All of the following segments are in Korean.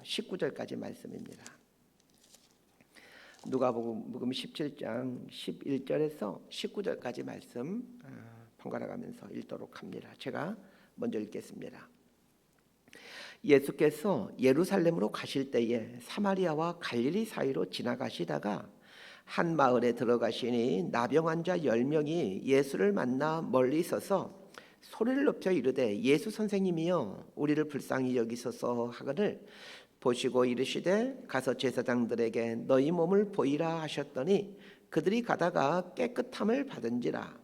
19절까지 말씀입니다. 누가복음 17장 11절에서 19절까지 말씀 번갈아 가면서 읽도록 합니다. 제가 먼저 읽겠습니다. 예수께서 예루살렘으로 가실 때에 사마리아와 갈릴리 사이로 지나가시다가 한 마을에 들어가시니 나병 환자 10명이 예수를 만나 멀리 서서 소리를 높여 이르되 예수 선생님이여 우리를 불쌍히 여기소서 하거늘 보시고 이르시되 가서 제사장들에게 너희 몸을 보이라 하셨더니 그들이 가다가 깨끗함을 받은지라.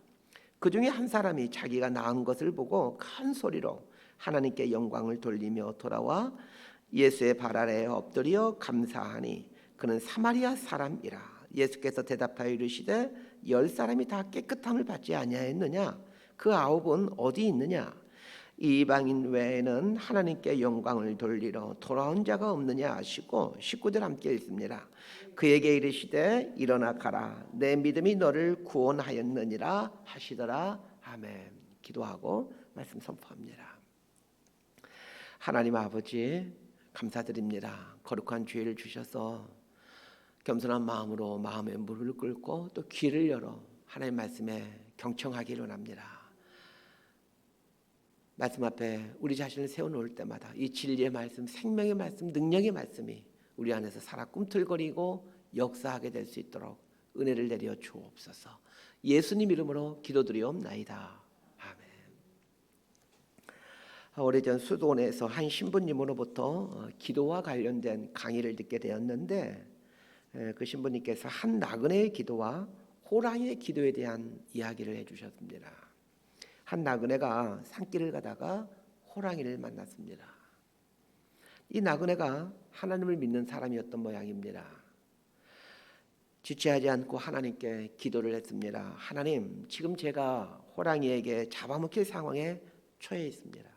그 중에 한 사람이 자기가 나은 것을 보고 큰 소리로 하나님께 영광을 돌리며 돌아와 예수의 발 아래에 엎드려 감사하니 그는 사마리아 사람이라. 예수께서 대답하여 이르시되 10사람이 다 깨끗함을 받지 아니하였느냐? 그 9은 어디 있느냐? 이방인 외에는 하나님께 영광을 돌리러 돌아온 자가 없느냐 하시고 19절 함께 읽습니다. 그에게 이르시되 일어나 가라 내 믿음이 너를 구원하였느니라 하시더라. 아멘. 기도하고 말씀 선포합니다. 하나님 아버지 감사드립니다. 거룩한 기회를 주셔서 겸손한 마음으로 마음의 무릎을 꿇고 또 귀를 열어 하나님 말씀에 경청하기를 원합니다. 말씀 앞에 우리 자신을 세워놓을 때마다 이 진리의 말씀, 생명의 말씀, 능력의 말씀이 우리 안에서 살아 꿈틀거리고 역사하게 될 수 있도록 은혜를 내려 주옵소서. 예수님 이름으로 기도드리옵나이다. 아멘. 오래전 수도원에서 한 신부님으로부터 기도와 관련된 강의를 듣게 되었는데 그 신부님께서 한 나그네의 기도와 호랑이의 기도에 대한 이야기를 해주셨습니다. 한 나그네가 산길을 가다가 호랑이를 만났습니다. 이 나그네가 하나님을 믿는 사람이었던 모양입니다. 지체하지 않고 하나님께 기도를 했습니다. 하나님, 지금 제가 호랑이에게 잡아먹힐 상황에 처해 있습니다.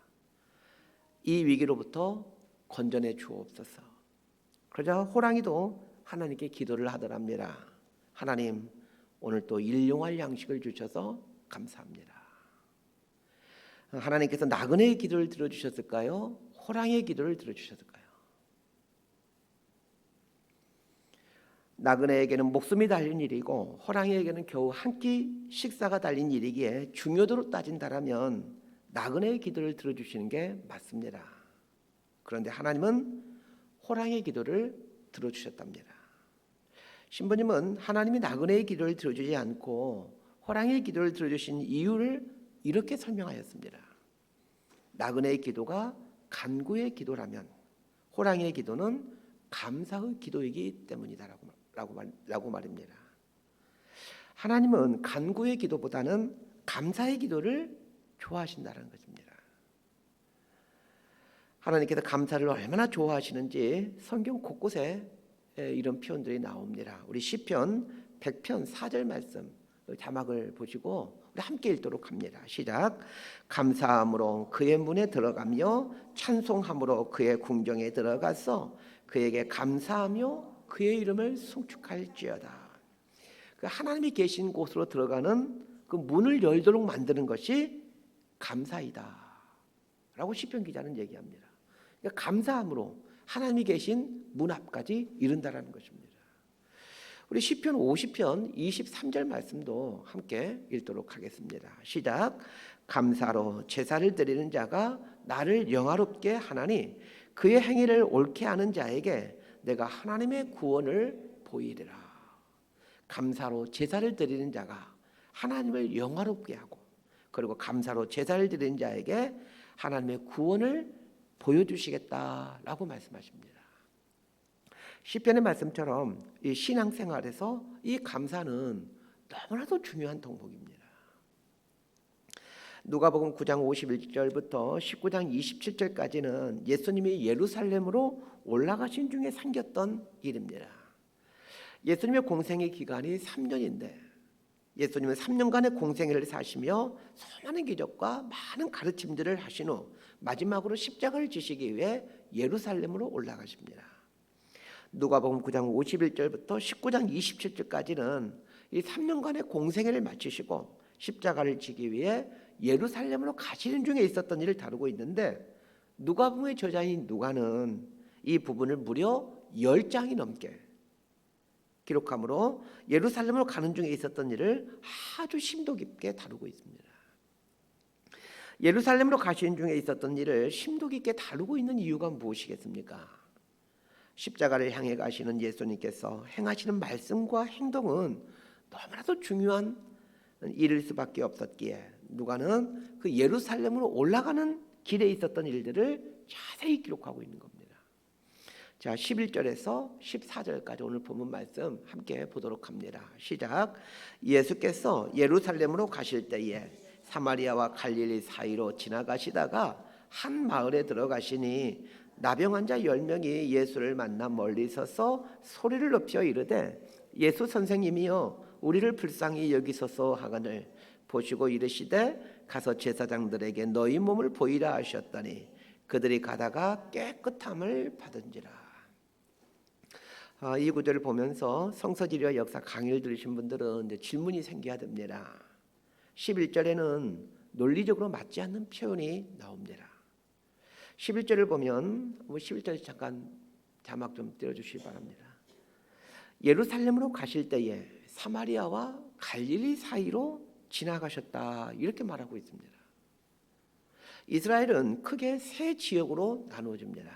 이 위기로부터 건져내 주옵소서. 그러자 호랑이도 하나님께 기도를 하더랍니다. 하나님, 오늘 또 일용할 양식을 주셔서 감사합니다. 하나님께서 나그네의 기도를 들어주셨을까요? 호랑이의 기도를 들어주셨을까요? 나그네에게는 목숨이 달린 일이고 호랑이에게는 겨우 한 끼 식사가 달린 일이기에 중요도로 따진다면 나그네의 기도를 들어주시는 게 맞습니다. 그런데 하나님은 호랑이의 기도를 들어주셨답니다. 신부님은 하나님이 나그네의 기도를 들어주지 않고 호랑이의 기도를 들어주신 이유를 이렇게 설명하였습니다. 나그네의 기도가 간구의 기도라면 호랑이의 기도는 감사의 기도이기 때문이다라고 말입니다. 하나님은 간구의 기도보다는 감사의 기도를 좋아하신다는 것입니다. 하나님께서 감사를 얼마나 좋아하시는지 성경 곳곳에 이런 표현들이 나옵니다. 우리 시편 100편 4절 말씀 자막을 보시고 우리 함께 읽도록 합니다. 시작. 감사함으로 그의 문에 들어가며 찬송함으로 그의 궁정에 들어가서 그에게 감사하며 그의 이름을 송축할지어다. 그 하나님이 계신 곳으로 들어가는 그 문을 열도록 만드는 것이 감사이다 라고 시편 기자는 얘기합니다. 그러니까 감사함으로 하나님이 계신 문 앞까지 이른다라는 것입니다. 우리 시편 50편 23절 말씀도 함께 읽도록 하겠습니다. 시작. 감사로 제사를 드리는 자가 나를 영화롭게 하나니 그의 행위를 옳게 하는 자에게 내가 하나님의 구원을 보이리라. 감사로 제사를 드리는 자가 하나님을 영화롭게 하고 그리고 감사로 제사를 드리는 자에게 하나님의 구원을 보여주시겠다라고 말씀하십니다. 시편의 말씀처럼 이 신앙생활에서 이 감사는 너무나도 중요한 덕목입니다. 누가복음 9장 51절부터 19장 27절까지는 예수님이 예루살렘으로 올라가신 중에 생겼던 일입니다. 예수님의 공생의 기간이 3년인데 예수님은 3년간의 공생애를 사시며 수많은 기적과 많은 가르침들을 하신 후 마지막으로 십자가를 지시기 위해 예루살렘으로 올라가십니다. 누가복음 9장 51절부터 19장 27절까지는 이 3년간의 공생애를 마치시고 십자가를 지기 위해 예루살렘으로 가시는 중에 있었던 일을 다루고 있는데 누가복음의 저자인 누가는 이 부분을 무려 10장이 넘게 기록하므로 예루살렘으로 가는 중에 있었던 일을 아주 심도 깊게 다루고 있습니다. 예루살렘으로 가시는 중에 있었던 일을 심도 깊게 다루고 있는 이유가 무엇이겠습니까? 십자가를 향해 가시는 예수님께서 행하시는 말씀과 행동은 너무나도 중요한 일일 수밖에 없었기에 누가는 그 예루살렘으로 올라가는 길에 있었던 일들을 자세히 기록하고 있는 겁니다. 자, 11절에서 14절까지 오늘 본문 말씀 함께 보도록 합니다. 시작. 예수께서 예루살렘으로 가실 때에 사마리아와 갈릴리 사이로 지나가시다가 한 마을에 들어가시니 나병 환자 10명이 예수를 만나 멀리 서서 소리를 높여 이르되 예수 선생님이여 우리를 불쌍히 여기소서 하거늘 보시고 이르시되 가서 제사장들에게 너희 몸을 보이라 하셨더니 그들이 가다가 깨끗함을 받은지라. 이 구절을 보면서 성서지리와 역사 강의를 들으신 분들은 이제 질문이 생겨야 됩니다. 11절에는 논리적으로 맞지 않는 표현이 나옵니다. 11절을 보면 11절 잠깐 자막 좀 띄워주시기 바랍니다. 예루살렘으로 가실 때에 사마리아와 갈릴리 사이로 지나가셨다 이렇게 말하고 있습니다. 이스라엘은 크게 세 지역으로 나누어집니다.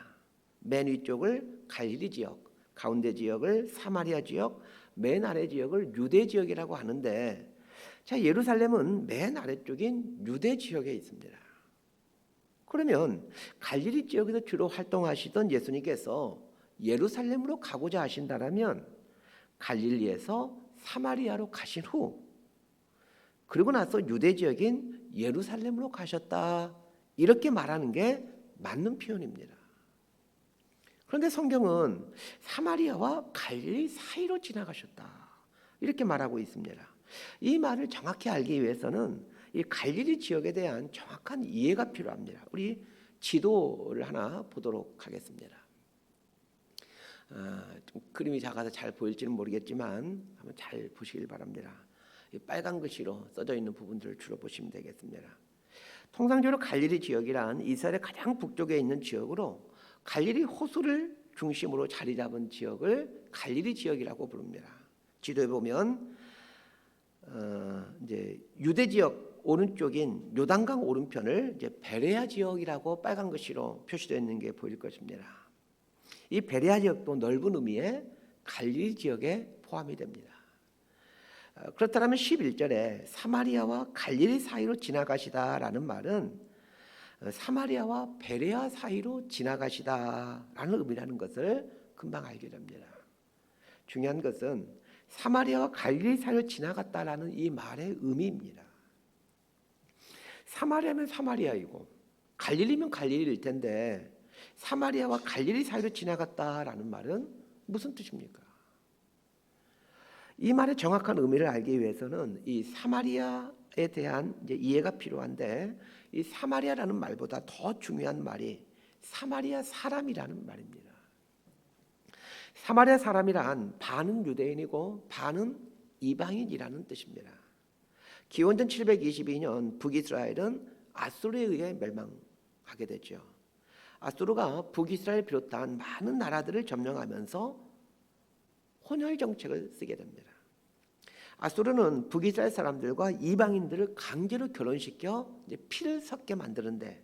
맨 위쪽을 갈릴리 지역, 가운데 지역을 사마리아 지역, 맨 아래 지역을 유대 지역이라고 하는데 자, 예루살렘은 맨 아래쪽인 유대 지역에 있습니다. 그러면 갈릴리 지역에서 주로 활동하시던 예수님께서 예루살렘으로 가고자 하신다면 갈릴리에서 사마리아로 가신 후 그리고 나서 유대 지역인 예루살렘으로 가셨다 이렇게 말하는 게 맞는 표현입니다. 그런데 성경은 사마리아와 갈릴리 사이로 지나가셨다 이렇게 말하고 있습니다. 이 말을 정확히 알기 위해서는 이 갈릴리 지역에 대한 정확한 이해가 필요합니다. 우리 지도를 하나 보도록 하겠습니다. 좀 그림이 작아서 잘 보일지는 모르겠지만 한번 잘 보시길 바랍니다. 이 빨간 글씨로 써져 있는 부분들을 주로 보시면 되겠습니다. 통상적으로 갈릴리 지역이란 이스라엘의 가장 북쪽에 있는 지역으로 갈릴리 호수를 중심으로 자리 잡은 지역을 갈릴리 지역이라고 부릅니다. 지도에 보면 이제 유대 지역 오른쪽인 요단강 오른편을 이제 베레아 지역이라고 빨간 글씨로 표시되어 있는 게 보일 것입니다. 이 베레아 지역도 넓은 의미의 갈릴리 지역에 포함이 됩니다. 그렇다면 11절에 사마리아와 갈릴리 사이로 지나가시다라는 말은 사마리아와 베레아 사이로 지나가시다라는 의미라는 것을 금방 알게 됩니다. 중요한 것은 사마리아와 갈릴리 사이로 지나갔다라는 이 말의 의미입니다. 사마리아면 사마리아이고 갈릴리면 갈릴리일 텐데 사마리아와 갈릴리 사이로 지나갔다라는 말은 무슨 뜻입니까? 이 말의 정확한 의미를 알기 위해서는 이 사마리아에 대한 이제 이해가 필요한데 이 사마리아라는 말보다 더 중요한 말이 사마리아 사람이라는 말입니다. 사마리아 사람이란 반은 유대인이고 반은 이방인이라는 뜻입니다. 기원전 722년 북이스라엘은 아수르에 의해 멸망하게 되죠. 아수르가 북이스라엘 비롯한 많은 나라들을 점령하면서 혼혈 정책을 쓰게 됩니다. 아수르는 북이스라엘 사람들과 이방인들을 강제로 결혼시켜 이제 피를 섞게 만드는데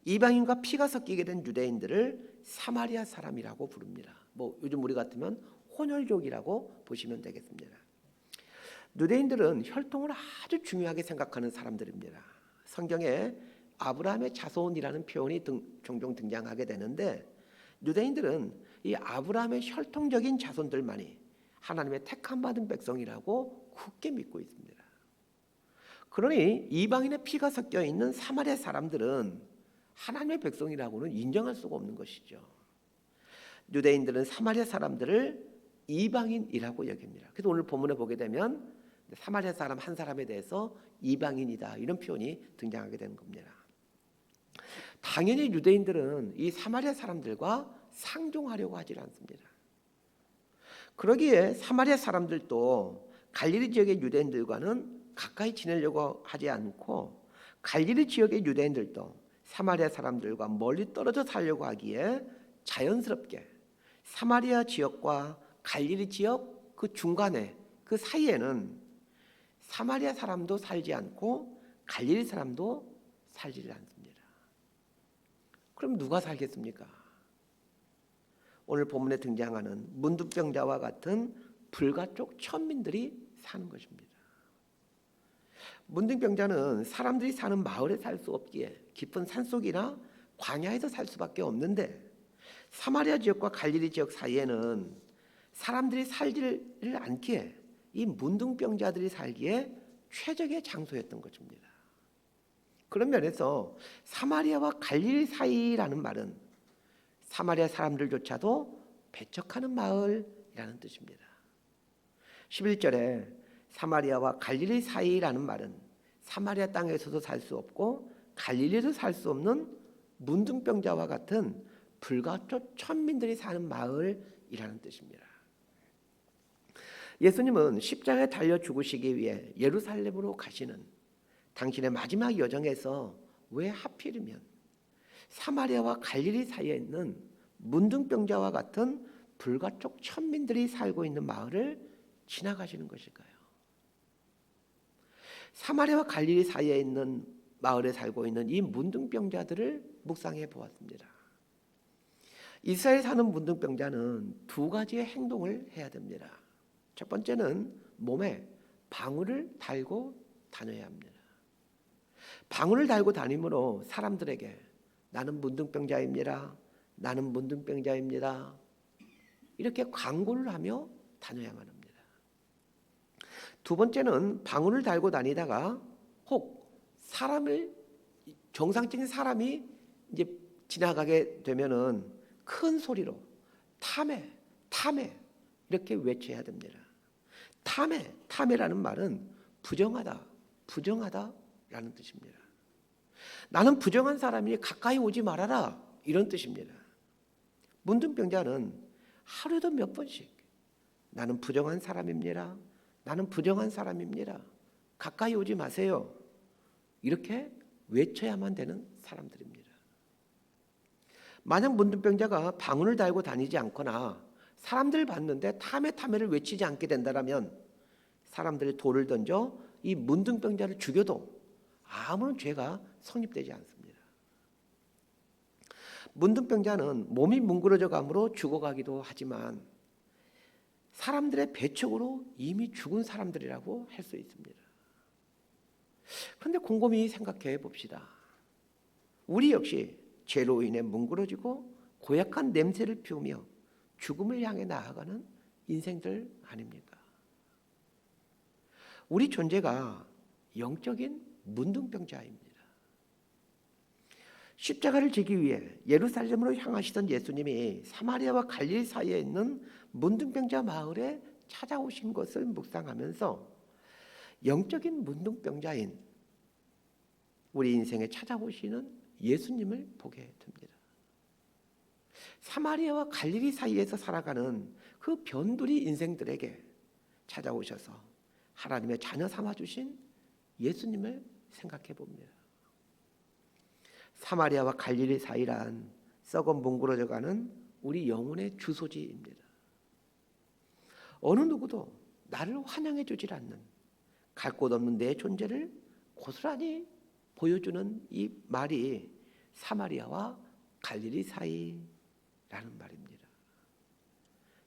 이방인과 피가 섞이게 된 유대인들을 사마리아 사람이라고 부릅니다. 뭐 요즘 우리 같으면 혼혈족이라고 보시면 되겠습니다. 유대인들은 혈통을 아주 중요하게 생각하는 사람들입니다. 성경에 아브라함의 자손이라는 표현이 종종 등장하게 되는데 유대인들은 이 아브라함의 혈통적인 자손들만이 하나님의 택함 받은 백성이라고 굳게 믿고 있습니다. 그러니 이방인의 피가 섞여 있는 사마리아 사람들은 하나님의 백성이라고는 인정할 수가 없는 것이죠. 유대인들은 사마리아 사람들을 이방인이라고 여깁니다. 그래서 오늘 본문에 보게 되면 사마리아 사람 한 사람에 대해서 이방인이다 이런 표현이 등장하게 되는 겁니다. 당연히 유대인들은 이 사마리아 사람들과 상종하려고 하지 않습니다. 그러기에 사마리아 사람들도 갈릴리 지역의 유대인들과는 가까이 지내려고 하지 않고 갈릴리 지역의 유대인들도 사마리아 사람들과 멀리 떨어져 살려고 하기에 자연스럽게 사마리아 지역과 갈릴리 지역 그 중간에 그 사이에는 사마리아 사람도 살지 않고 갈릴리 사람도 살지 않습니다. 그럼 누가 살겠습니까? 오늘 본문에 등장하는 문둥병자와 같은 불가촉 천민들이 사는 것입니다. 문둥병자는 사람들이 사는 마을에 살 수 없기에 깊은 산속이나 광야에서 살 수밖에 없는데, 사마리아 지역과 갈릴리 지역 사이에는 사람들이 살지를 않기에 이 문둥병자들이 살기에 최적의 장소였던 것입니다. 그런 면에서 사마리아와 갈릴리 사이라는 말은 사마리아 사람들조차도 배척하는 마을이라는 뜻입니다. 11절에 사마리아와 갈릴리 사이라는 말은 사마리아 땅에서도 살 수 없고 갈릴리에서 살 수 없는 문둥병자와 같은 불가촉 천민들이 사는 마을이라는 뜻입니다. 예수님은 십자가에 달려 죽으시기 위해 예루살렘으로 가시는 당신의 마지막 여정에서 왜 하필이면 사마리아와 갈릴리 사이에 있는 문둥병자와 같은 불가촉 천민들이 살고 있는 마을을 지나가시는 것일까요? 사마리아와 갈릴리 사이에 있는 마을에 살고 있는 이 문둥병자들을 묵상해 보았습니다. 이스라엘 사는 문둥병자는 두 가지의 행동을 해야 됩니다. 첫 번째는 몸에 방울을 달고 다녀야 합니다. 방울을 달고 다니므로 사람들에게 나는 문둥병자입니다, 나는 문둥병자입니다, 이렇게 광고를 하며 다녀야만 합니다. 두 번째는 방울을 달고 다니다가 혹 사람을, 정상적인 사람이 이제 지나가게 되면은 큰 소리로 탐해, 탐해 이렇게 외쳐야 됩니다. 탐해, 탐해라는 말은 부정하다, 부정하다라는 뜻입니다. 나는 부정한 사람이 가까이 오지 말아라, 이런 뜻입니다. 문둥병자는 하루에도 몇 번씩 나는 부정한 사람입니다, 나는 부정한 사람입니다, 가까이 오지 마세요, 이렇게 외쳐야만 되는 사람들입니다. 만약 문둥병자가 방울을 달고 다니지 않거나 사람들을 봤는데 탐해를 외치지 않게 된다면 사람들이 돌을 던져 이 문둥병자를 죽여도 아무런 죄가 성립되지 않습니다. 문둥병자는 몸이 뭉그러져 감으로 죽어가기도 하지만 사람들의 배척으로 이미 죽은 사람들이라고 할 수 있습니다. 그런데 곰곰이 생각해 봅시다. 우리 역시 죄로 인해 뭉그러지고 고약한 냄새를 피우며 죽음을 향해 나아가는 인생들 아닙니까? 우리 존재가 영적인 문둥병자입니다. 십자가를 지기 위해 예루살렘으로 향하시던 예수님이 사마리아와 갈릴리 사이에 있는 문둥병자 마을에 찾아오신 것을 묵상하면서 영적인 문둥병자인 우리 인생에 찾아오시는 예수님을 보게 됩니다. 사마리아와 갈릴리 사이에서 살아가는 그 변두리 인생들에게 찾아오셔서 하나님의 자녀 삼아주신 예수님을 생각해 봅니다. 사마리아와 갈릴리 사이란 썩어 뭉그러져가는 우리 영혼의 주소지입니다. 어느 누구도 나를 환영해 주질 않는 갈 곳 없는 내 존재를 고스란히 보여주는 이 말이 사마리아와 갈릴리 사이라는 말입니다.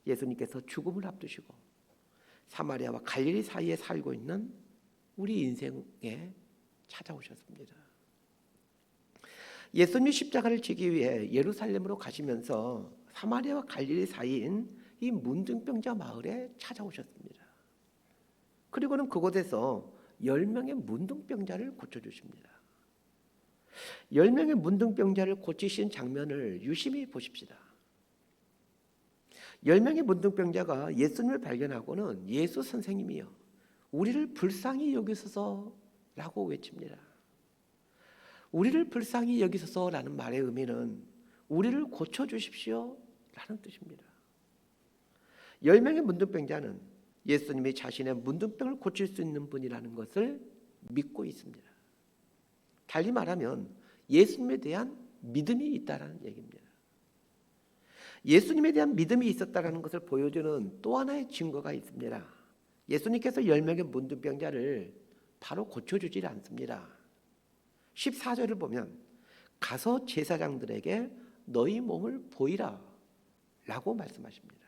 예수님께서 죽음을 앞두시고 사마리아와 갈릴리 사이에 살고 있는 우리 인생에 찾아오셨습니다. 예수님이 십자가를 지기 위해 예루살렘으로 가시면서 사마리아와 갈릴리 사이인 이 문둥병자 마을에 찾아오셨습니다. 그리고는 그곳에서 10명의 문둥병자를 고쳐주십니다. 10명의 문둥병자를 고치신 장면을 유심히 보십시다. 10명의 문둥병자가 예수님을 발견하고는 예수 선생님이여 우리를 불쌍히 여기소서라고 외칩니다. 우리를 불쌍히 여기소서라는 말의 의미는 우리를 고쳐주십시오 라는 뜻입니다. 10명의 문둥병자는 예수님이 자신의 문둥병을 고칠 수 있는 분이라는 것을 믿고 있습니다. 달리 말하면 예수님에 대한 믿음이 있다는 얘기입니다. 예수님에 대한 믿음이 있었다는 것을 보여주는 또 하나의 증거가 있습니다. 예수님께서 10명의 문둥병자를 바로 고쳐주질 않습니다. 14절을 보면 가서 제사장들에게 너희 몸을 보이라 라고 말씀하십니다.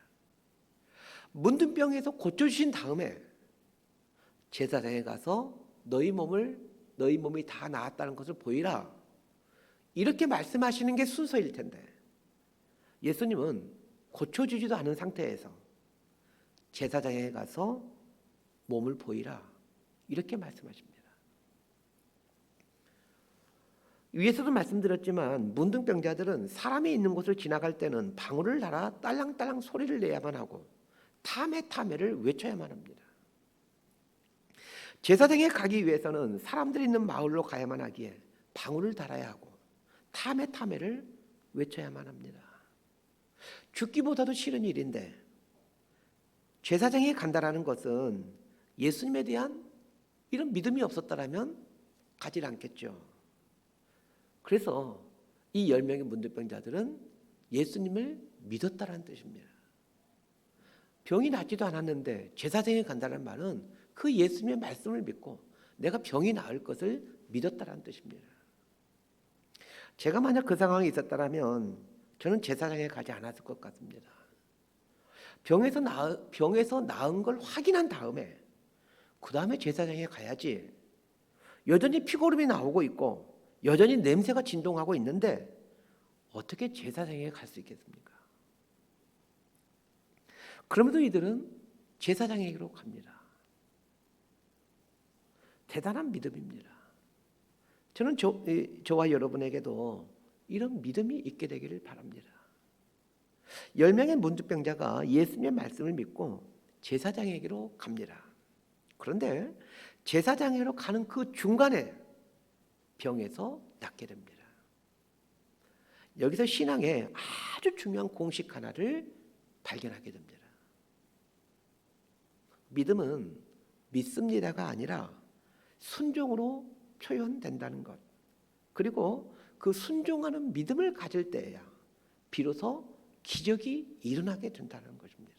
문둥병에서 고쳐주신 다음에 제사장에 가서 너희 몸이 다 나았다는 것을 보이라 이렇게 말씀하시는 게 순서일 텐데 예수님은 고쳐주지도 않은 상태에서 제사장에 가서 몸을 보이라 이렇게 말씀하십니다. 위에서도 말씀드렸지만 문둥병자들은 사람이 있는 곳을 지나갈 때는 방울을 달아 딸랑딸랑 소리를 내야만 하고 타메타메를 외쳐야만 합니다. 제사장에 가기 위해서는 사람들이 있는 마을로 가야만 하기에 방울을 달아야 하고 타메타메를 외쳐야만 합니다. 죽기보다도 싫은 일인데 제사장에 간다라는 것은 예수님에 대한 이런 믿음이 없었다라면 가지 않겠죠. 그래서 이 10명의 문둥병자들은 예수님을 믿었다라는 뜻입니다. 병이 낫지도 않았는데 제사장에 간다는 말은 그 예수님의 말씀을 믿고 내가 병이 나을 것을 믿었다라는 뜻입니다. 제가 만약 그 상황에 있었다면 저는 제사장에 가지 않았을 것 같습니다. 병에서 나은 걸 확인한 다음에 그 다음에 제사장에 가야지. 여전히 피고름이 나오고 있고 여전히 냄새가 진동하고 있는데 어떻게 제사장에 갈 수 있겠습니까? 그럼에도 이들은 제사장에게로 갑니다. 대단한 믿음입니다. 저는 저와 여러분에게도 이런 믿음이 있게 되기를 바랍니다. 10명의 문둥병자가 예수님의 말씀을 믿고 제사장에게로 갑니다. 그런데 제사장에게로 가는 그 중간에 병에서 낫게 됩니다. 여기서 신앙의 아주 중요한 공식 하나를 발견하게 됩니다. 믿음은 믿습니다가 아니라 순종으로 표현된다는 것. 그리고 그 순종하는 믿음을 가질 때야 비로소 기적이 일어나게 된다는 것입니다.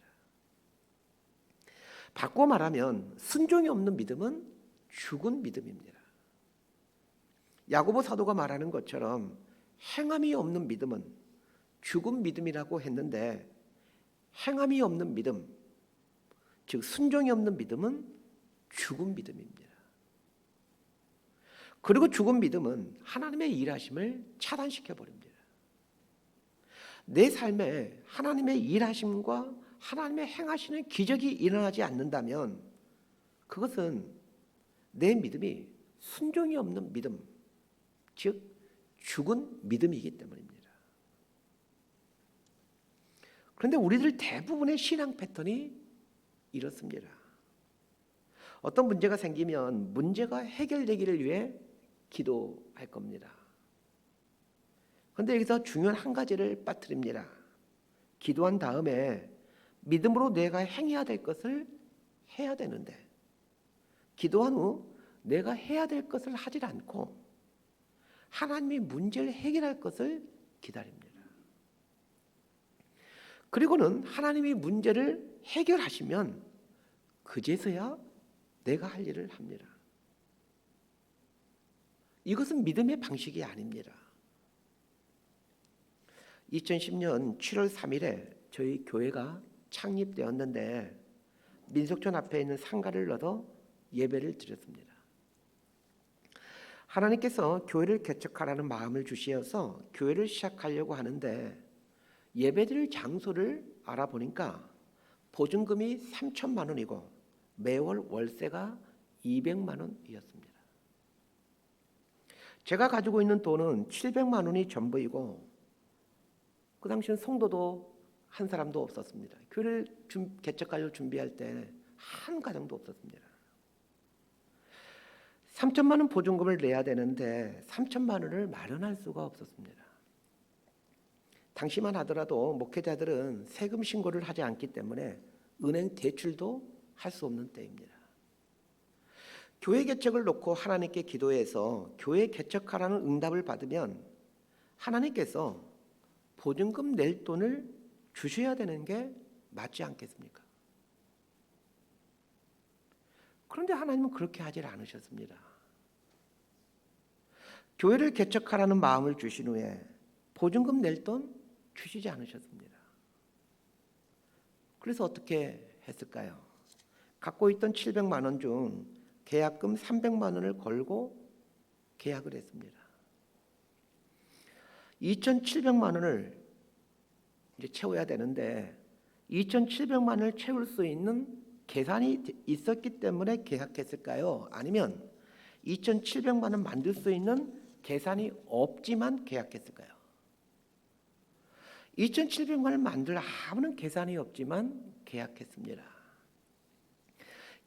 바꿔 말하면 순종이 없는 믿음은 죽은 믿음입니다. 야고보 사도가 말하는 것처럼 행함이 없는 믿음은 죽은 믿음이라고 했는데 행함이 없는 믿음, 즉 순종이 없는 믿음은 죽은 믿음입니다. 그리고 죽은 믿음은 하나님의 일하심을 차단시켜 버립니다. 내 삶에 하나님의 일하심과 하나님의 행하시는 기적이 일어나지 않는다면 그것은 내 믿음이 순종이 없는 믿음, 즉 죽은 믿음이기 때문입니다. 그런데 우리들 대부분의 신앙 패턴이 이렇습니다. 어떤 문제가 생기면 문제가 해결되기를 위해 기도할 겁니다. 그런데 여기서 중요한 한 가지를 빠뜨립니다. 기도한 다음에 믿음으로 내가 행해야 될 것을 해야 되는데 기도한 후 내가 해야 될 것을 하질 않고 하나님이 문제를 해결할 것을 기다립니다. 그리고는 하나님이 문제를 해결하시면 그제서야 내가 할 일을 합니다. 이것은 믿음의 방식이 아닙니다. 2010년 7월 3일에 저희 교회가 창립되었는데 민속촌 앞에 있는 상가를 얻어 예배를 드렸습니다. 하나님께서 교회를 개척하라는 마음을 주시어서 교회를 시작하려고 하는데 예배드릴 장소를 알아보니까 보증금이 3천만 원이고 매월 월세가 200만 원이었습니다. 제가 가지고 있는 돈은 700만 원이 전부이고 그 당시는 성도도 한 사람도 없었습니다. 교회를 개척하려고 준비할 때 한 가정도 없었습니다. 3천만 원 보증금을 내야 되는데 3천만 원을 마련할 수가 없었습니다. 당시만 하더라도 목회자들은 세금 신고를 하지 않기 때문에 은행 대출도 할 수 없는 때입니다. 교회 개척을 놓고 하나님께 기도해서 교회 개척하라는 응답을 받으면 하나님께서 보증금 낼 돈을 주셔야 되는 게 맞지 않겠습니까? 그런데 하나님은 그렇게 하질 않으셨습니다. 교회를 개척하라는 마음을 주신 후에 보증금 낼 돈 주시지 않으셨습니다. 그래서 어떻게 했을까요? 갖고 있던 700만 원 중 계약금 300만 원을 걸고 계약을 했습니다. 2,700만 원을 이제 채워야 되는데 2,700만 원을 채울 수 있는 계산이 있었기 때문에 계약했을까요? 아니면 2,700만 원 만들 수 있는 계산이 없지만 계약했을까요? 2,700만 원을 만들 아무런 계산이 없지만 계약했습니다.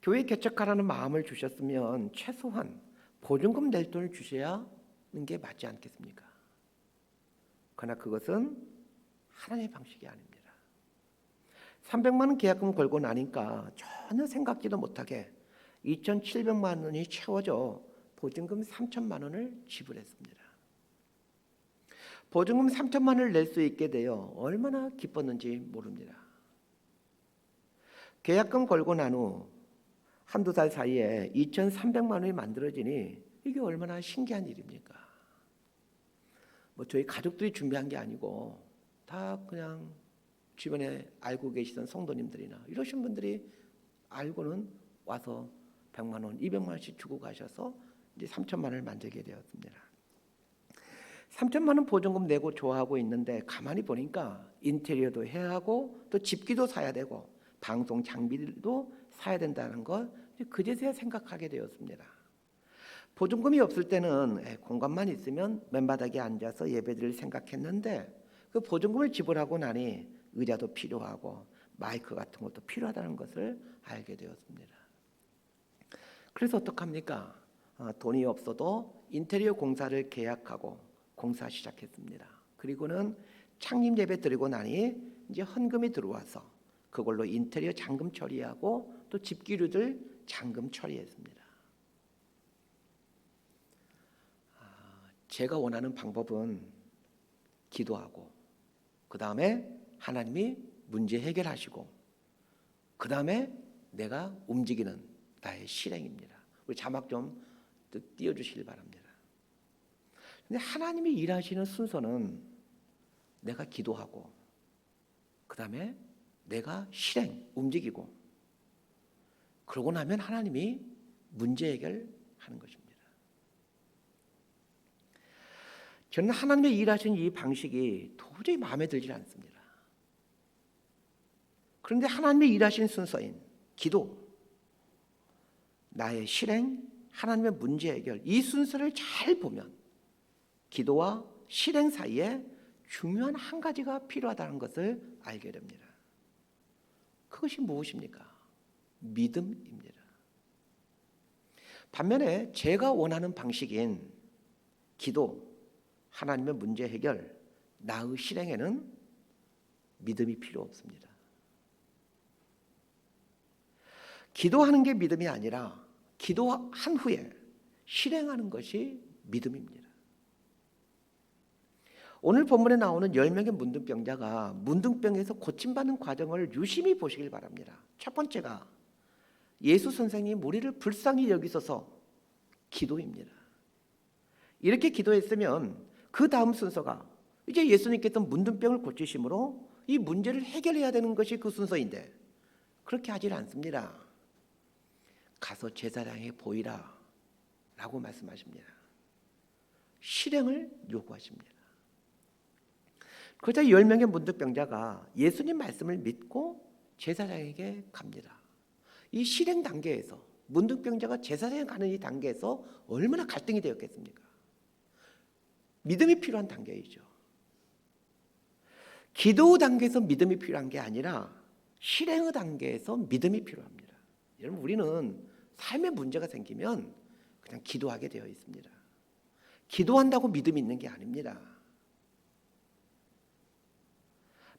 교회 개척하라는 마음을 주셨으면 최소한 보증금 낼 돈을 주셔야 하는 게 맞지 않겠습니까? 그러나 그것은 하나님의 방식이 아닙니다. 300만 원 계약금 걸고 나니까 전혀 생각지도 못하게 2,700만 원이 채워져 보증금 3천만 원을 지불했습니다. 보증금 3천만 원을 낼 수 있게 되어 얼마나 기뻤는지 모릅니다. 계약금 걸고 난 후 한두 달 사이에 2,300만 원이 만들어지니 이게 얼마나 신기한 일입니까? 저희 가족들이 준비한 게 아니고 다 그냥 주변에 알고 계시던 성도님들이나 이러신 분들이 알고는 와서 100만 원, 200만 원씩 주고 가셔서 이제 3천만 원을 만들게 되었습니다. 3천만 원 보증금 내고 좋아하고 있는데 가만히 보니까 인테리어도 해야 하고 또 집기도 사야 되고 방송 장비들도 사야 된다는 걸 그제서야 생각하게 되었습니다. 보증금이 없을 때는 공간만 있으면 맨바닥에 앉아서 예배드릴 생각했는데 그 보증금을 지불하고 나니 의자도 필요하고 마이크 같은 것도 필요하다는 것을 알게 되었습니다. 그래서 어떡합니까? 돈이 없어도 인테리어 공사를 계약하고 공사 시작했습니다. 그리고는 창립 예배 드리고 나니 이제 헌금이 들어와서 그걸로 인테리어 잔금 처리하고 또 집기류들 잔금 처리했습니다. 제가 원하는 방법은 기도하고 그 다음에 하나님이 문제 해결하시고 그 다음에 내가 움직이는 나의 실행입니다. 우리 자막 좀 띄워주시길 바랍니다. 근데 하나님이 일하시는 순서는 내가 기도하고 그 다음에 내가 실행, 움직이고 그러고 나면 하나님이 문제 해결하는 것입니다. 저는 하나님의 일하시는 이 방식이 도저히 마음에 들지 않습니다. 그런데 하나님의 일하시는 순서인 기도, 나의 실행, 하나님의 문제 해결 이 순서를 잘 보면 기도와 실행 사이에 중요한 한 가지가 필요하다는 것을 알게 됩니다. 그것이 무엇입니까? 믿음입니다. 반면에 제가 원하는 방식인 기도, 하나님의 문제 해결, 나의 실행에는 믿음이 필요 없습니다. 기도하는 게 믿음이 아니라 기도한 후에 실행하는 것이 믿음입니다. 오늘 본문에 나오는 10명의 문둥병자가 문둥병에서 고침받는 과정을 유심히 보시길 바랍니다. 첫 번째가 예수 선생님이 우리를 불쌍히 여기소서 기도입니다. 이렇게 기도했으면 그 다음 순서가 이제 예수님께서 문둥병을 고치심으로 이 문제를 해결해야 되는 것이 그 순서인데 그렇게 하질 않습니다. 가서 제사장에게 보이라 라고 말씀하십니다. 실행을 요구하십니다. 그러자 10명의 문둥병자가 예수님 말씀을 믿고 제사장에게 갑니다. 이 실행 단계에서 문둥병자가 제사장에 가는 이 단계에서 얼마나 갈등이 되었겠습니까? 믿음이 필요한 단계이죠. 기도 단계에서 믿음이 필요한 게 아니라 실행의 단계에서 믿음이 필요합니다. 여러분 우리는 삶에 문제가 생기면 그냥 기도하게 되어 있습니다. 기도한다고 믿음이 있는 게 아닙니다.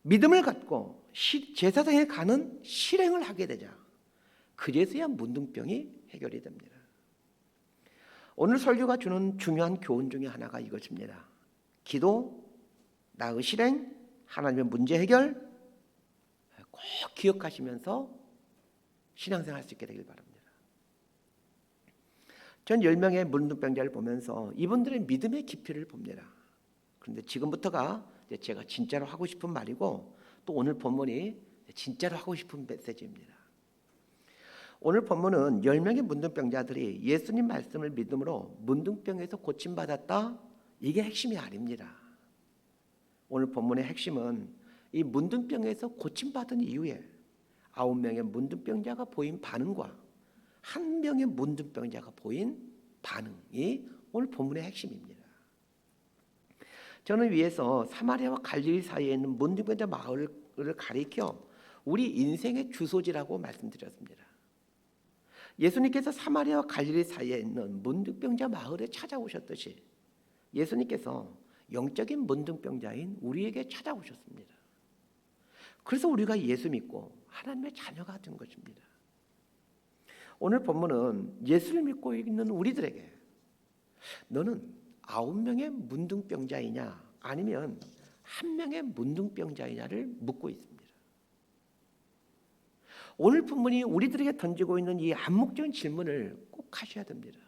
믿음을 갖고 제사장에 가는 실행을 하게 되자 그제서야 문둥병이 해결이 됩니다. 오늘 설교가 주는 중요한 교훈 중에 하나가 이것입니다. 기도, 나의 실행, 하나님의 문제 해결, 기억하시면서 신앙생활 할 수 있게 되길 바랍니다. 전 10명의 문둥병자를 보면서 이분들의 믿음의 깊이를 봅니다. 그런데 지금부터가 제가 진짜로 하고 싶은 말이고 또 오늘 본문이 진짜로 하고 싶은 메시지입니다. 오늘 본문은 10명의 문둥병자들이 예수님 말씀을 믿음으로 문둥병에서 고침받았다. 이게 핵심이 아닙니다. 오늘 본문의 핵심은 이 문둥병에서 고침받은 이후에 9명의 문둥병자가 보인 반응과 1명의 문둥병자가 보인 반응이 오늘 본문의 핵심입니다. 저는 위에서 사마리아와 갈릴리 사이에 있는 문둥병자 마을을 가리켜 우리 인생의 주소지라고 말씀드렸습니다. 예수님께서 사마리아와 갈릴리 사이에 있는 문둥병자 마을에 찾아오셨듯이 예수님께서 영적인 문둥병자인 우리에게 찾아오셨습니다. 그래서 우리가 예수 믿고 하나님의 자녀가 된 것입니다. 오늘 본문은 예수를 믿고 있는 우리들에게 너는 9명의 문둥병자이냐 아니면 1명의 문둥병자이냐를 묻고 있습니다. 오늘 본문이 우리들에게 던지고 있는 이 암묵적인 질문을 꼭 하셔야 됩니다.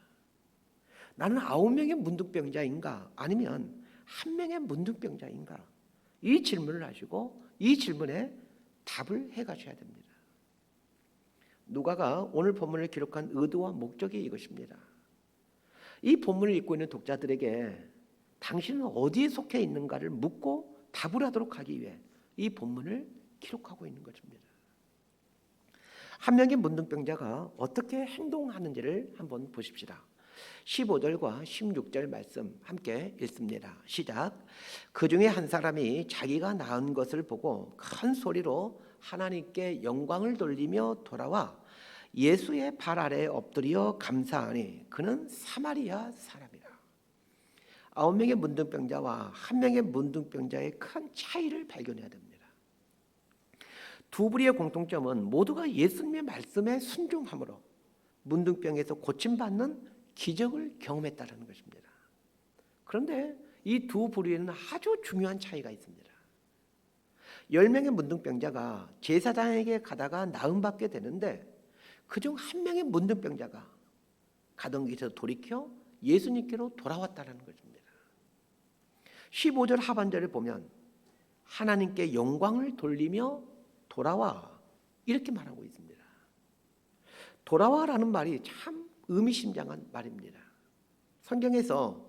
나는 9명의 문둥병자인가 아니면 1명의 문둥병자인가? 이 질문을 하시고 이 질문에 답을 해가셔야 됩니다. 누가가 오늘 본문을 기록한 의도와 목적이 이것입니다. 이 본문을 읽고 있는 독자들에게 당신은 어디에 속해 있는가를 묻고 답을 하도록 하기 위해 이 본문을 기록하고 있는 것입니다. 1명의 문둥병자가 어떻게 행동하는지를 한번 보십시다. 15절과 16절 말씀 함께 읽습니다. 시작. 그 중에 한 사람이 자기가 낳은 것을 보고 큰 소리로 하나님께 영광을 돌리며 돌아와 예수의 발 아래에 엎드려 감사하니 그는 사마리아 사람이라. 9명의 문둥병자와 1명의 문둥병자의 큰 차이를 발견해야 됩니다. 두 부류의 공통점은 모두가 예수님의 말씀에 순종함으로 문둥병에서 고침받는 기적을 경험했다는 것입니다. 그런데 이 두 부류에는 아주 중요한 차이가 있습니다. 10명의 문둥병자가 제사장에게 가다가 나음받게 되는데 그중 1명의 문둥병자가 가던 길에서 돌이켜 예수님께로 돌아왔다는 것입니다. 15절 하반절을 보면 하나님께 영광을 돌리며 돌아와 이렇게 말하고 있습니다. 돌아와라는 말이 참 의미심장한 말입니다. 성경에서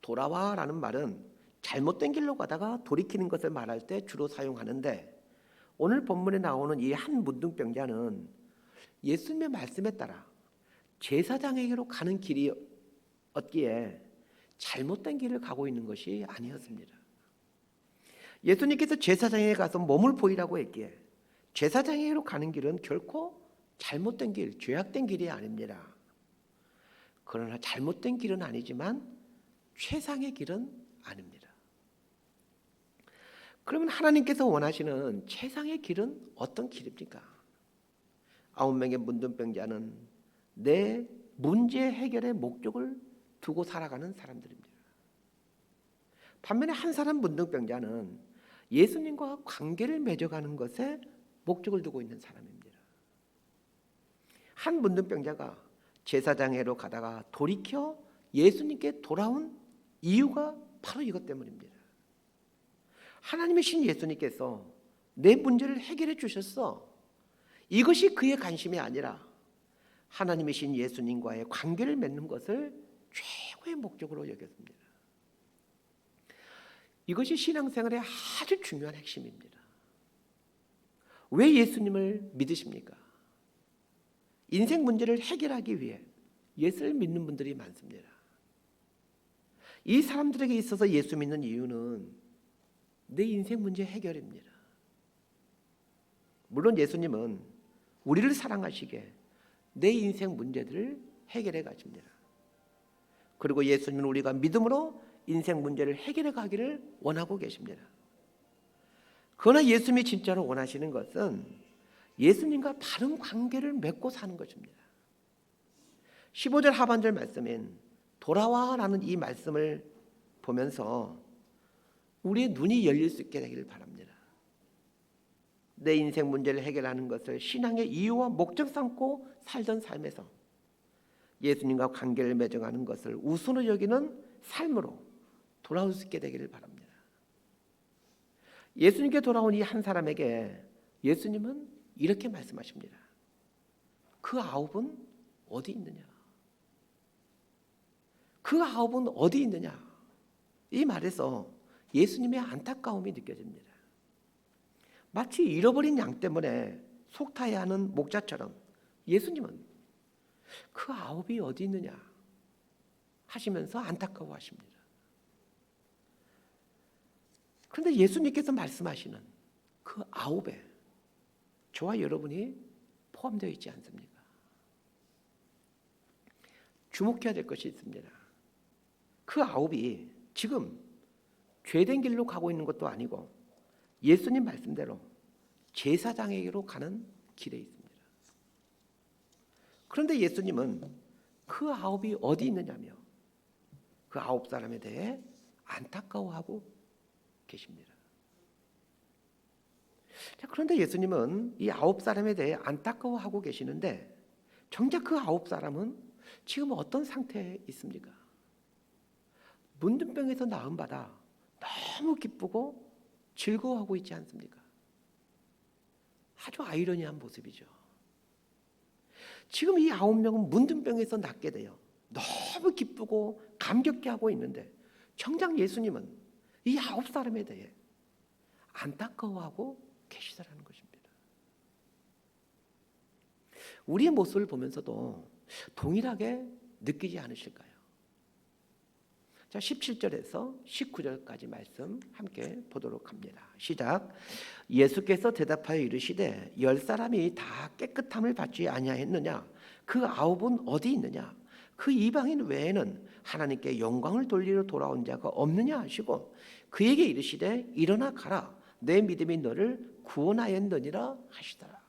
돌아와라는 말은 잘못된 길로 가다가 돌이키는 것을 말할 때 주로 사용하는데 오늘 본문에 나오는 이 한 문둥병자는 예수님의 말씀에 따라 제사장에게로 가는 길이었기에 잘못된 길을 가고 있는 것이 아니었습니다. 예수님께서 제사장에게 가서 몸을 보이라고 했기에 제사장에게로 가는 길은 결코 잘못된 길, 죄악된 길이 아닙니다. 그러나 잘못된 길은 아니지만 최상의 길은 아닙니다. 그러면 하나님께서 원하시는 최상의 길은 어떤 길입니까? 9명의 문둥병자는 내 문제 해결의 목적을 두고 살아가는 사람들입니다. 반면에 한 사람 문둥병자는 예수님과 관계를 맺어가는 것에 목적을 두고 있는 사람입니다. 한 문둥병자가 제사장회로 가다가 돌이켜 예수님께 돌아온 이유가 바로 이것 때문입니다. 하나님이신 예수님께서 내 문제를 해결해 주셨어. 이것이 그의 관심이 아니라 하나님이신 예수님과의 관계를 맺는 것을 최고의 목적으로 여겼습니다. 이것이 신앙생활의 아주 중요한 핵심입니다. 왜 예수님을 믿으십니까? 인생 문제를 해결하기 위해 예수를 믿는 분들이 많습니다. 이 사람들에게 있어서 예수 믿는 이유는 내 인생 문제 해결입니다. 물론 예수님은 우리를 사랑하시기에 내 인생 문제들을 해결해 가십니다. 그리고 예수님은 우리가 믿음으로 인생 문제를 해결해 가기를 원하고 계십니다. 그러나 예수님이 진짜로 원하시는 것은 예수님과 바른 관계를 맺고 사는 것입니다. 15절 하반절 말씀인 돌아와라는 이 말씀을 보면서 우리의 눈이 열릴 수 있게 되기를 바랍니다. 내 인생 문제를 해결하는 것을 신앙의 이유와 목적 삼고 살던 삶에서 예수님과 관계를 맺어가는 것을 우선으로 여기는 삶으로 돌아올 수 있게 되기를 바랍니다. 예수님께 돌아온 이 한 사람에게 예수님은 이렇게 말씀하십니다. 그 아홉은 어디 있느냐? 그 아홉은 어디 있느냐? 이 말에서 예수님의 안타까움이 느껴집니다. 마치 잃어버린 양 때문에 속타해하는 목자처럼 예수님은 그 아홉이 어디 있느냐 하시면서 안타까워하십니다. 그런데 예수님께서 말씀하시는 그 아홉에 저와 여러분이 포함되어 있지 않습니까? 주목해야 될 것이 있습니다. 그 아홉이 지금 죄된 길로 가고 있는 것도 아니고 예수님 말씀대로 제사장에게로 가는 길에 있습니다. 그런데 예수님은 그 아홉이 어디 있느냐며 그 아홉 사람에 대해 안타까워하고 계십니다. 그런데 예수님은 이 아홉 사람에 대해 안타까워하고 계시는데 정작 그 아홉 사람은 지금 어떤 상태에 있습니까? 문둥병에서 나음받아 너무 기쁘고 즐거워하고 있지 않습니까? 아주 아이러니한 모습이죠. 지금 이 9명은 문둥병에서 낫게 돼요. 너무 기쁘고 감격해 하고 있는데 정작 예수님은 이 9사람에 대해 안타까워하고 계시더라는 것입니다. 우리의 모습을 보면서도 동일하게 느끼지 않으실까요? 자, 17절에서 19절까지 말씀 함께 보도록 합니다. 시작. 예수께서 대답하여 이르시되 10사람이 다 깨끗함을 받지 아니하였느냐? 그 9은 어디 있느냐? 그 이방인 외에는 하나님께 영광을 돌리러 돌아온 자가 없느냐 하시고 그에게 이르시되 일어나 가라. 내 믿음이 너를 구원하였느니라 하시더라.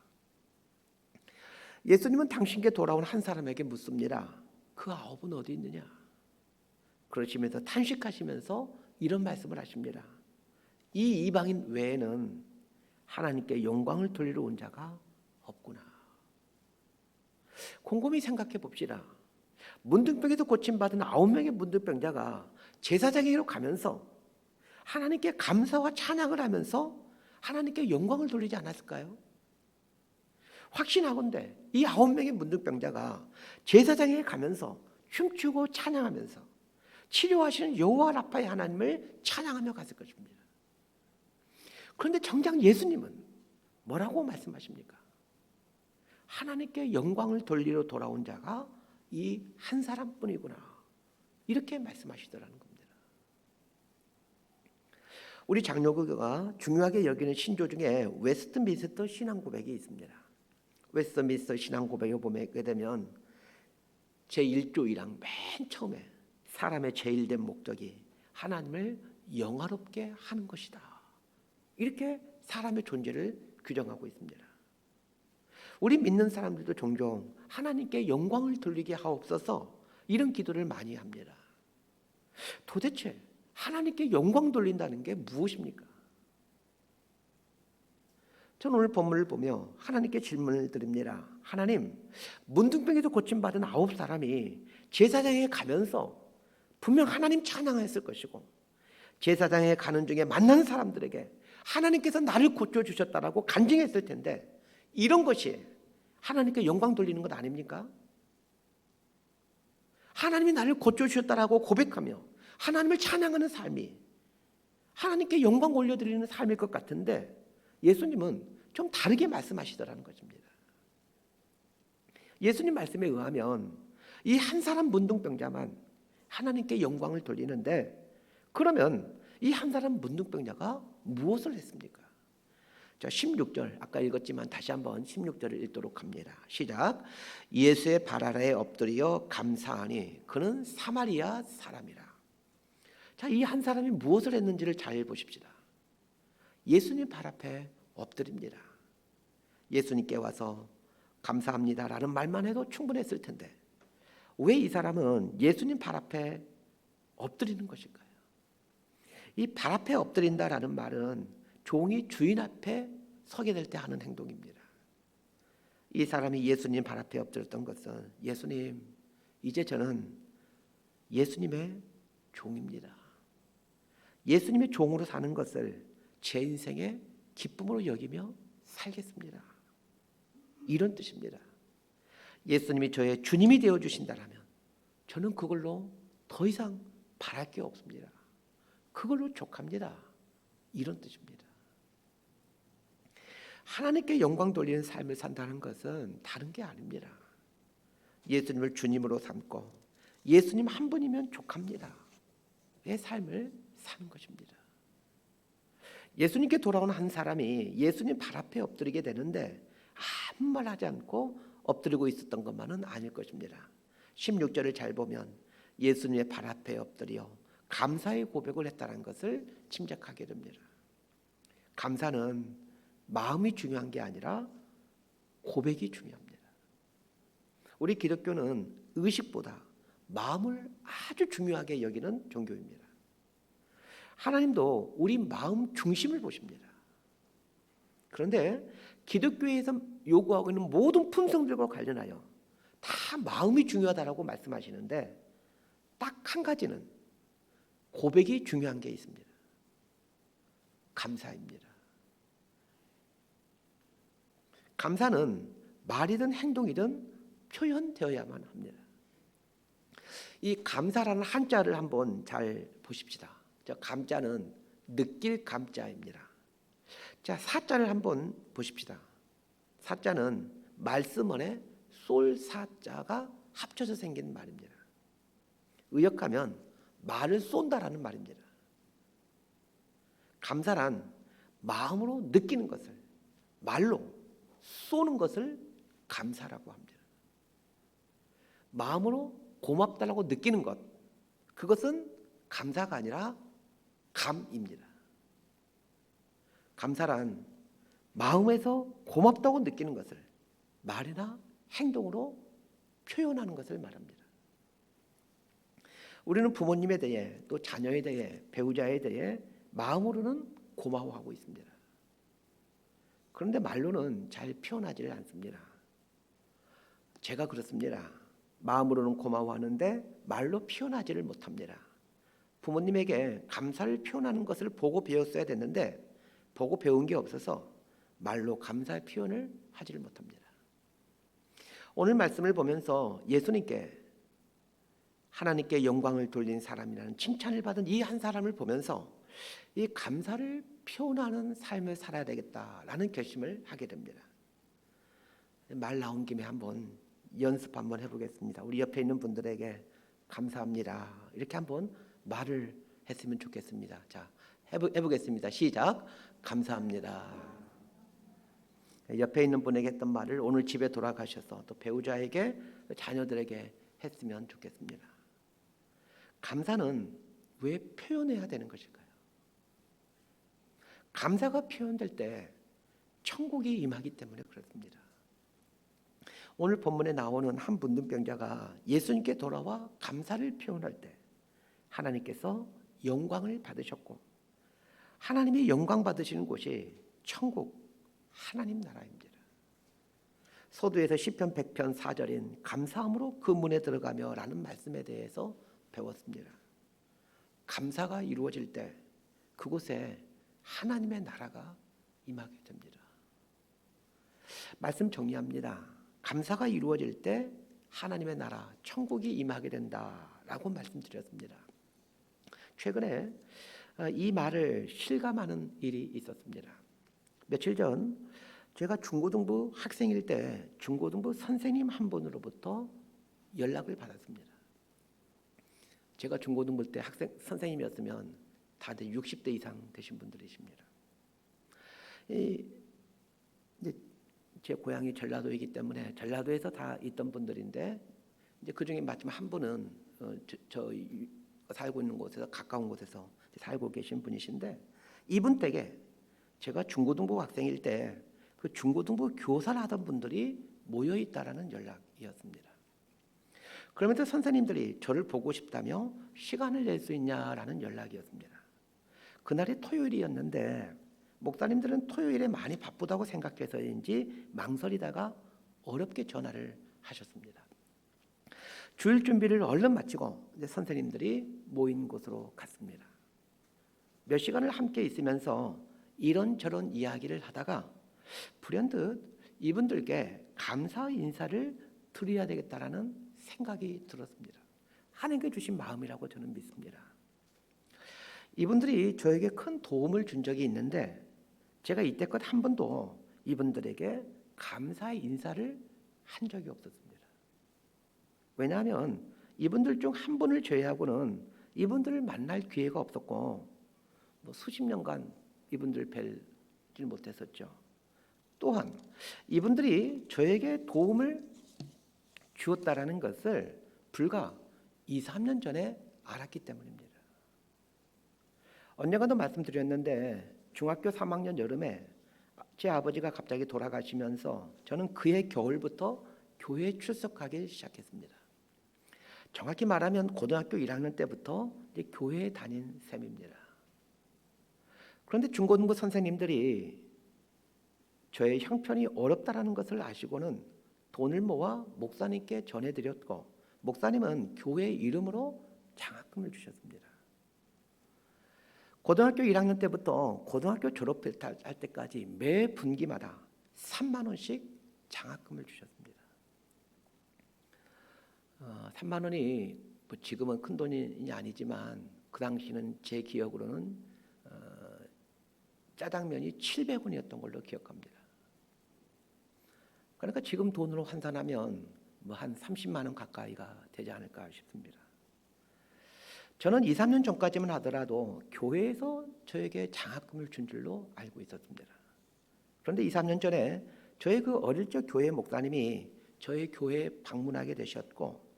예수님은 당신께 돌아온 한 사람에게 묻습니다. 그 9은 어디 있느냐? 그러시면서 탄식하시면서 이런 말씀을 하십니다. 이 이방인 외에는 하나님께 영광을 돌리러 온 자가 없구나. 곰곰이 생각해 봅시다. 문둥병에서 고침받은 9명의 문둥병자가 제사장에게로 가면서 하나님께 감사와 찬양을 하면서 하나님께 영광을 돌리지 않았을까요? 확신하건대 이 9명의 문둥병자가 제사장에게 가면서 춤추고 찬양하면서 치료하시는 여호와 라파의 하나님을 찬양하며 갔을 것입니다. 그런데 정작 예수님은 뭐라고 말씀하십니까? 하나님께 영광을 돌리러 돌아온 자가 이 한 사람뿐이구나. 이렇게 말씀하시더라는 겁니다. 우리 장로교가 중요하게 여기는 신조 중에 웨스트민스터 신앙 고백이 있습니다. 웨스트민스터 신앙 고백에 보게 되면 제1조 1항 맨 처음에 사람의 제일된 목적이 하나님을 영화롭게 하는 것이다. 이렇게 사람의 존재를 규정하고 있습니다. 우리 믿는 사람들도 종종 하나님께 영광을 돌리게 하옵소서 이런 기도를 많이 합니다. 도대체 하나님께 영광 돌린다는 게 무엇입니까? 저는 오늘 본문을 보며 하나님께 질문을 드립니다. 하나님, 문둥병에도 고침받은 9사람이 제사장에 가면서 분명 하나님 찬양했을 것이고 제사장에 가는 중에 만나는 사람들에게 하나님께서 나를 고쳐주셨다라고 간증했을 텐데 이런 것이 하나님께 영광 돌리는 것 아닙니까? 하나님이 나를 고쳐주셨다라고 고백하며 하나님을 찬양하는 삶이 하나님께 영광 올려드리는 삶일 것 같은데 예수님은 좀 다르게 말씀하시더라는 것입니다. 예수님 말씀에 의하면 이 한 사람 문둥병자만 하나님께 영광을 돌리는데 그러면 이 한 사람 문둥병자가 무엇을 했습니까? 자, 16절 아까 읽었지만 다시 한번 16절을 읽도록 합니다. 시작. 예수의 발 아래에 엎드려 감사하니 그는 사마리아 사람이라. 자, 이 한 사람이 무엇을 했는지를 잘 보십시다. 예수님 발 앞에 엎드립니다. 예수님께 와서 감사합니다라는 말만 해도 충분했을 텐데 왜 이 사람은 예수님 발 앞에 엎드리는 것일까요? 이 발 앞에 엎드린다라는 말은 종이 주인 앞에 서게 될 때 하는 행동입니다. 이 사람이 예수님 발 앞에 엎드렸던 것은 예수님, 이제 저는 예수님의 종입니다. 예수님의 종으로 사는 것을 제 인생의 기쁨으로 여기며 살겠습니다. 이런 뜻입니다. 예수님이 저의 주님이 되어주신다면 저는 그걸로 더 이상 바랄 게 없습니다. 그걸로 족합니다. 이런 뜻입니다. 하나님께 영광 돌리는 삶을 산다는 것은 다른 게 아닙니다. 예수님을 주님으로 삼고 예수님 한 분이면 족합니다. 의 삶을 사는 것입니다. 예수님께 돌아온 한 사람이 예수님 발 앞에 엎드리게 되는데 아무 말 하지 않고 엎드리고 있었던 것만은 아닐 것입니다. 16절을 잘 보면 예수님의 발 앞에 엎드려 감사의 고백을 했다는 것을 짐작하게 됩니다. 감사는 마음이 중요한 게 아니라 고백이 중요합니다. 우리 기독교는 의식보다 마음을 아주 중요하게 여기는 종교입니다. 하나님도 우리 마음 중심을 보십니다. 그런데 기독교에서 요구하고 있는 모든 품성들과 관련하여 다 마음이 중요하다라고 말씀하시는데 딱 한 가지는 고백이 중요한 게 있습니다. 감사입니다. 감사는 말이든 행동이든 표현되어야만 합니다. 이 감사라는 한자를 한번 잘 보십시다. 저 감자는 느낄 감자입니다. 자, 사자를 한번 보십시다. 사자는 말씀원에 쏠 사자가 합쳐서 생긴 말입니다. 의역하면 말을 쏜다라는 말입니다. 감사란 마음으로 느끼는 것을 말로 쏘는 것을 감사라고 합니다. 마음으로 고맙다라고 느끼는 것, 그것은 감사가 아니라 감입니다. 감사란 마음에서 고맙다고 느끼는 것을 말이나 행동으로 표현하는 것을 말합니다. 우리는 부모님에 대해 또 자녀에 대해 배우자에 대해 마음으로는 고마워하고 있습니다. 그런데 말로는 잘 표현하지를 않습니다. 제가 그렇습니다. 마음으로는 고마워하는데 말로 표현하지를 못합니다. 부모님에게 감사를 표현하는 것을 보고 배웠어야 됐는데 보고 배운 게 없어서 말로 감사의 표현을 하지를 못합니다. 오늘 말씀을 보면서 예수님께 하나님께 영광을 돌린 사람이라는 칭찬을 받은 이 한 사람을 보면서 이 감사를 표현하는 삶을 살아야 되겠다라는 결심을 하게 됩니다. 말 나온 김에 한번 연습 한번 해보겠습니다. 우리 옆에 있는 분들에게 감사합니다 이렇게 한번 말을 했으면 좋겠습니다. 자, 해보겠습니다. 시작. 감사합니다. 옆에 있는 분에게 했던 말을 오늘 집에 돌아가셔서 또 배우자에게 자녀들에게 했으면 좋겠습니다. 감사는 왜 표현해야 되는 것일까요? 감사가 표현될 때 천국이 임하기 때문에 그렇습니다. 오늘 본문에 나오는 한 문둥병자가 예수님께 돌아와 감사를 표현할 때 하나님께서 영광을 받으셨고 하나님이 영광 받으시는 곳이 천국 하나님 나라입니다. 서두에서 시편 100편 4절인 감사함으로 그 문에 들어가며 라는 말씀에 대해서 배웠습니다. 감사가 이루어질 때 그곳에 하나님의 나라가 임하게 됩니다. 말씀 정리합니다. 감사가 이루어질 때 하나님의 나라, 천국이 임하게 된다라고 말씀드렸습니다. 최근에 이 말을 실감하는 일이 있었습니다. 며칠 전 제가 중고등부 학생일 때 중고등부 선생님 한 분으로부터 연락을 받았습니다. 제가 중고등부 때 선생님이었으면 다들 60대 이상 되신 분들이십니다. 이제 제 고향이 전라도이기 때문에 전라도에서 다 있던 분들인데 이제 그 중에 마침 한 분은 저 살고 있는 곳에서 가까운 곳에서 살고 계신 분이신데 이분 댁에 제가 중고등부 학생일 때 그 중고등부 교사를 하던 분들이 모여 있다라는 연락이었습니다. 그러면서 선생님들이 저를 보고 싶다며 시간을 낼 수 있냐라는 연락이었습니다. 그날이 토요일이었는데 목사님들은 토요일에 많이 바쁘다고 생각해서인지 망설이다가 어렵게 전화를 하셨습니다. 주일 준비를 얼른 마치고 이제 선생님들이 모인 곳으로 갔습니다. 몇 시간을 함께 있으면서 이런저런 이야기를 하다가 불현듯 이분들께 감사 인사를 드려야 되겠다라는 생각이 들었습니다. 하나님께 주신 마음이라고 저는 믿습니다. 이분들이 저에게 큰 도움을 준 적이 있는데 제가 이때껏 한 번도 이분들에게 감사 인사를 한 적이 없었습니다. 왜냐하면 이분들 중 한 분을 제외하고는 이분들을 만날 기회가 없었고 수십 년간 이분들 뵐지 못했었죠. 또한 이분들이 저에게 도움을 주었다라는 것을 불과 2, 3년 전에 알았기 때문입니다. 언젠가도 말씀드렸는데 중학교 3학년 여름에 제 아버지가 갑자기 돌아가시면서 저는 그해 겨울부터 교회에 출석하기 시작했습니다. 정확히 말하면 고등학교 1학년 때부터 이제 교회에 다닌 셈입니다. 그런데 중고등부 선생님들이 저의 형편이 어렵다라는 것을 아시고는 돈을 모아 목사님께 전해드렸고 목사님은 교회 이름으로 장학금을 주셨습니다. 고등학교 1학년 때부터 고등학교 졸업할 때까지 매 분기마다 3만 원씩 장학금을 주셨습니다. 3만 원이 지금은 큰 돈이 아니지만 그 당시는 제 기억으로는 짜장면이 700원이었던 걸로 기억합니다. 그러니까 지금 돈으로 환산하면 한 30만 원 가까이가 되지 않을까 싶습니다. 저는 2, 3년 전까지만 하더라도 교회에서 저에게 장학금을 준 줄로 알고 있었습니다. 그런데 2, 3년 전에 저의 그 어릴 적 교회 목사님이 저의 교회에 방문하게 되셨고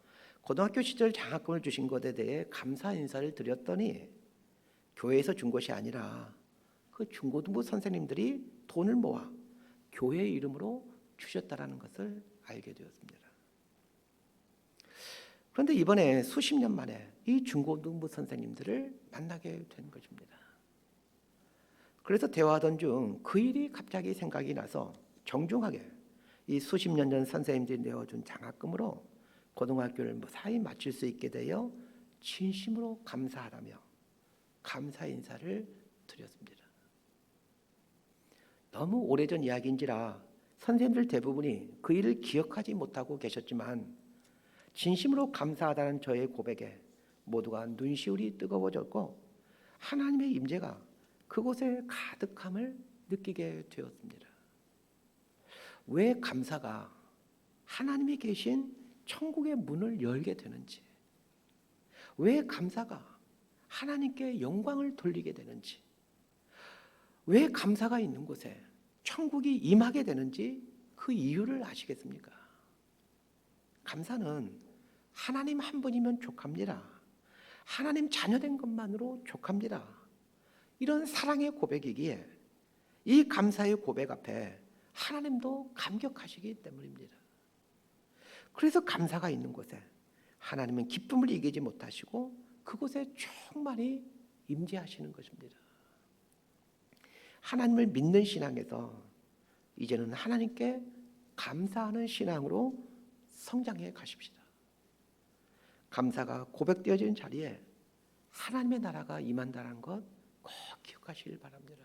고등학교 시절 장학금을 주신 것에 대해 감사 인사를 드렸더니 교회에서 준 것이 아니라 그 중고등부 선생님들이 돈을 모아 교회 이름으로 주셨다라는 것을 알게 되었습니다. 그런데 이번에 수십 년 만에 이 중고등부 선생님들을 만나게 된 것입니다. 그래서 대화하던 중 그 일이 갑자기 생각이 나서 정중하게 이 수십 년 전 선생님들이 내어준 장학금으로 고등학교를 무사히 마칠 수 있게 되어 진심으로 감사하라며 감사 인사를 드렸습니다. 너무 오래전 이야기인지라 선생님들 대부분이 그 일을 기억하지 못하고 계셨지만 진심으로 감사하다는 저의 고백에 모두가 눈시울이 뜨거워졌고 하나님의 임재가 그곳에 가득함을 느끼게 되었습니다. 왜 감사가 하나님이 계신 천국의 문을 열게 되는지, 왜 감사가 하나님께 영광을 돌리게 되는지, 왜 감사가 있는 곳에 천국이 임하게 되는지 그 이유를 아시겠습니까? 감사는 하나님 한 분이면 족합니다. 하나님 자녀된 것만으로 족합니다. 이런 사랑의 고백이기에 이 감사의 고백 앞에 하나님도 감격하시기 때문입니다. 그래서 감사가 있는 곳에 하나님은 기쁨을 이기지 못하시고 그곳에 충만히 임재하시는 것입니다. 하나님을 믿는 신앙에서 이제는 하나님께 감사하는 신앙으로 성장해 가십시다. 감사가 고백되어진 자리에 하나님의 나라가 임한다는 것 꼭 기억하시길 바랍니다.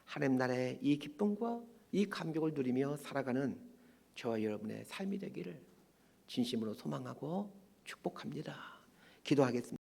하나님 나라의 이 기쁨과 이 감격을 누리며 살아가는 저와 여러분의 삶이 되기를 진심으로 소망하고 축복합니다. 기도하겠습니다.